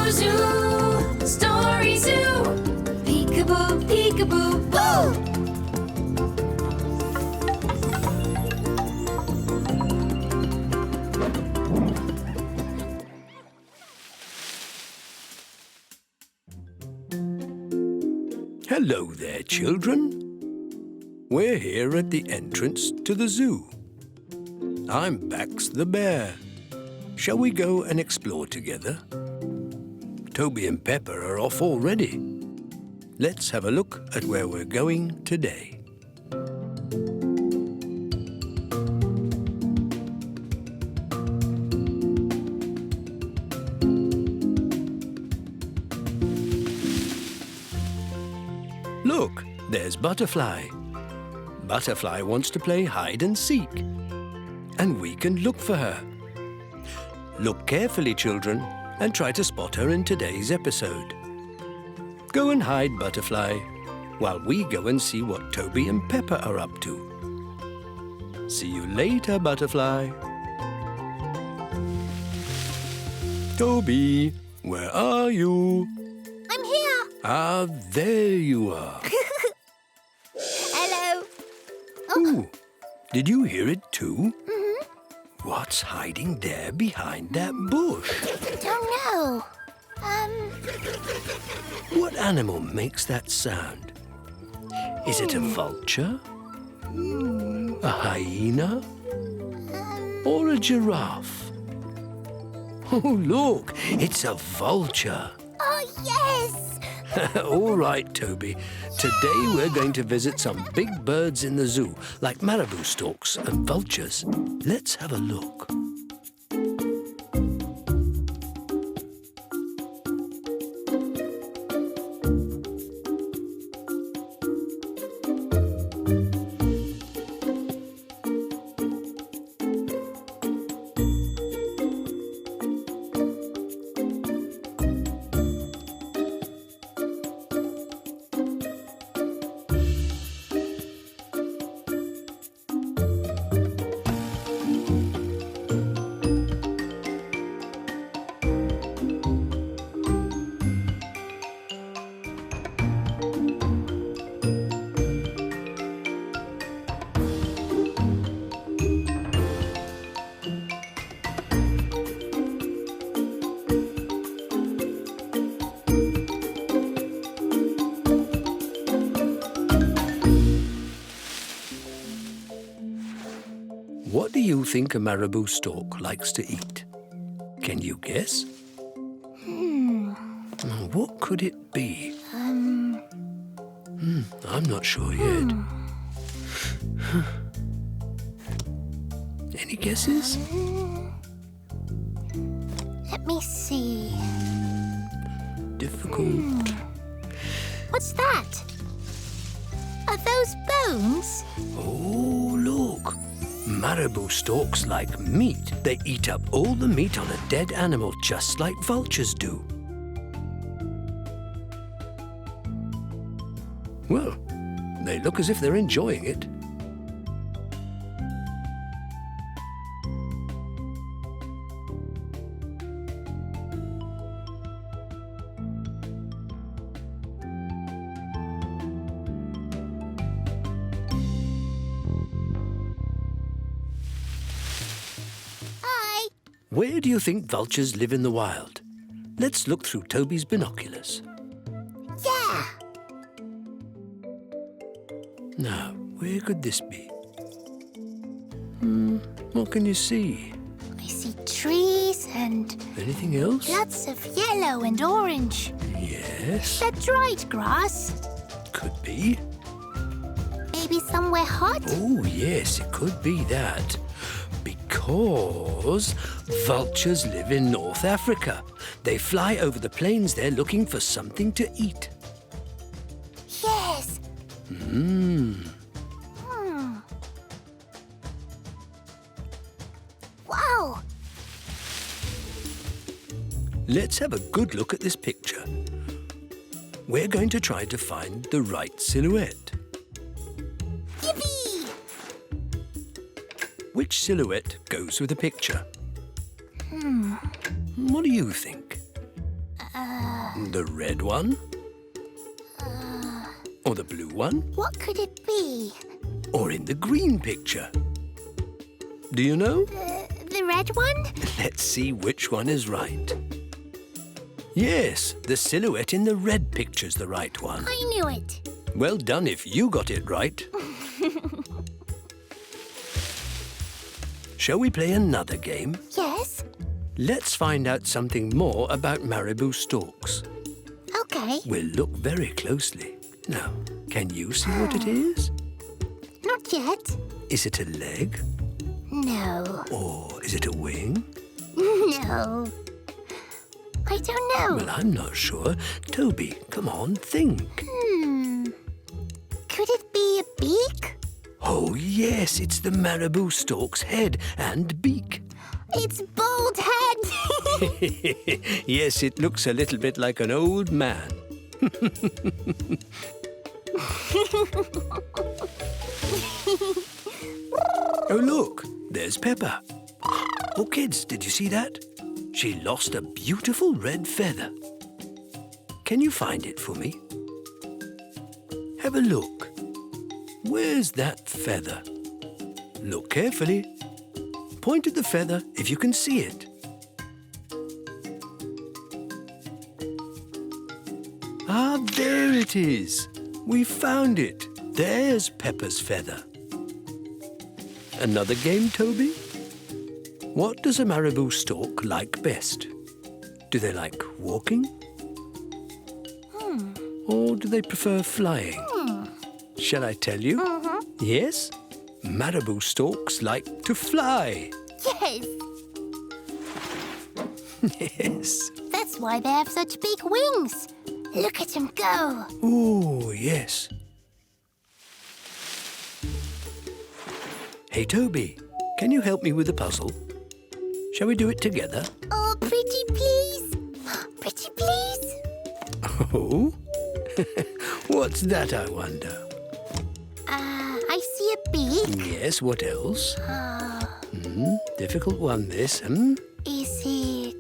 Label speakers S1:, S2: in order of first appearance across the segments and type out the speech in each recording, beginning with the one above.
S1: StoryZoo, StoryZoo. Peekaboo, peekaboo, boo!
S2: Hello there, children. We're here at the entrance to the zoo. I'm Bax the bear. Shall we go and explore together? Toby and Pepper are off already. Let's have a look at where we're going today. Look, there's Butterfly. Butterfly wants to play hide and seek. And we can look for her. Look carefully, children, and try to spot her in today's episode. Go and hide, Butterfly, while we go and see what Toby and Pepper are up to. See you later, Butterfly. Toby, where are you?
S3: I'm here.
S2: Ah, there you are.
S3: Hello.
S2: Ooh, did you hear it too? What's hiding there behind that bush?
S3: Don't know.
S2: What animal makes that sound? Is it a vulture? A hyena? Or a giraffe? Oh, look, it's a vulture.
S3: Oh, yes.
S2: All right, Toby. Today we're going to visit some big birds in the zoo, like marabou storks and vultures. Let's have a look. What do you think a marabou stork likes to eat? Can you guess? What could it be? I'm not sure yet. Any guesses?
S3: Let me see.
S2: Difficult.
S3: What's that? Are those bones?
S2: Oh, look. Marabou storks like meat. They eat up all the meat on a dead animal, just like vultures do. Well, they look as if they're enjoying it.
S3: Hi.
S2: Where do you think vultures live in the wild? Let's look through Toby's binoculars.
S3: Yeah.
S2: Now, where could this be? What can you see?
S3: I see trees and
S2: Anything else?
S3: lots of yellow and orange.
S2: Yes,
S3: That dried grass.
S2: could be.
S3: Maybe somewhere hot.
S2: Oh, yes, it could be that. Because vultures live in North Africa. They fly over the plains there looking for something to eat.
S3: Yes. Wow.
S2: Let's have a good look at this picture. We're going to try to find the right silhouette.
S3: Yippee!
S2: Which silhouette goes with the picture? What do you think? The red one? Or the blue one?
S3: What could it be?
S2: Or in the green picture? Do you know?
S3: The red one?
S2: Let's see which one is right. Yes, the silhouette in the red picture's the right one.
S3: I knew it.
S2: Well done if you got it right. Shall we play another game?
S3: Yes.
S2: Let's find out something more about marabou storks.
S3: Okay.
S2: We'll look very closely. Now, can you see what it is?
S3: Not yet.
S2: Is it a leg?
S3: No.
S2: Or is it a wing?
S3: No. I don't know.
S2: Well, I'm not sure. Toby, come on, think.
S3: Could it be a beak?
S2: Oh, yes, it's the marabou stork's head and beak.
S3: Its bald head.
S2: Yes, it looks a little bit like an old man. Oh, look, there's Pepper. Oh, kids, did you see that? She lost a beautiful red feather. Can you find it for me? Have a look. Where's that feather? Look carefully. Point at the feather if you can see it. Ah, there it is. We found it. There's Pepper's feather. Another game, Toby? What does a marabou stork like best? Do they like walking? Or do they prefer flying? Shall I tell you? Yes? Marabou storks like to fly.
S3: Yes.
S2: Yes.
S3: That's why they have such big wings. Look at them go.
S2: Oh, yes. Hey, Toby, can you help me with the puzzle? Shall we do it together?
S3: Oh, pretty please. Pretty please.
S2: Oh? What's that, I wonder?
S3: I see a beak.
S2: Yes, what else? Difficult one, this. Hmm?
S3: Is it...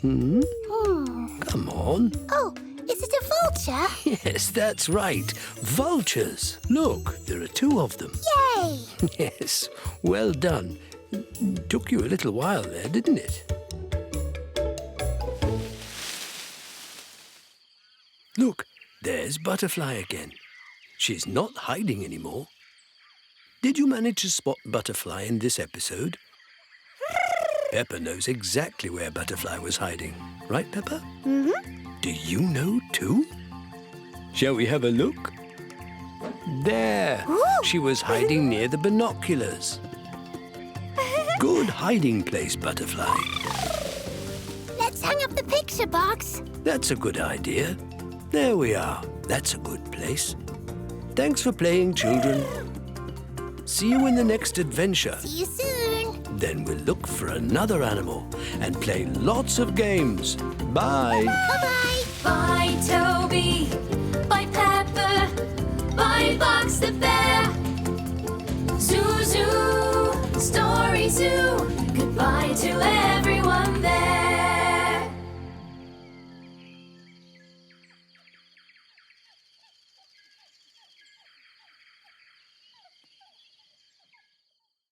S2: Come on.
S3: Oh, is it a vulture?
S2: Yes, that's right. Vultures. Look, there are two of them.
S3: Yay!
S2: Yes, well done. Took you a little while there, didn't it? Look, there's Butterfly again. She's not hiding anymore. Did you manage to spot Butterfly in this episode? Pepper knows exactly where Butterfly was hiding. Right, Pepper? Do you know too? Shall we have a look? There! She was hiding near the binoculars. Good hiding place, Butterfly.
S3: Let's hang up the picture box.
S2: That's a good idea. There we are. That's a good place. Thanks for playing, children. See you in the next adventure.
S3: See you soon.
S2: Then we'll look for another animal and play lots of games. Bye.
S3: Bye-bye.
S1: Bye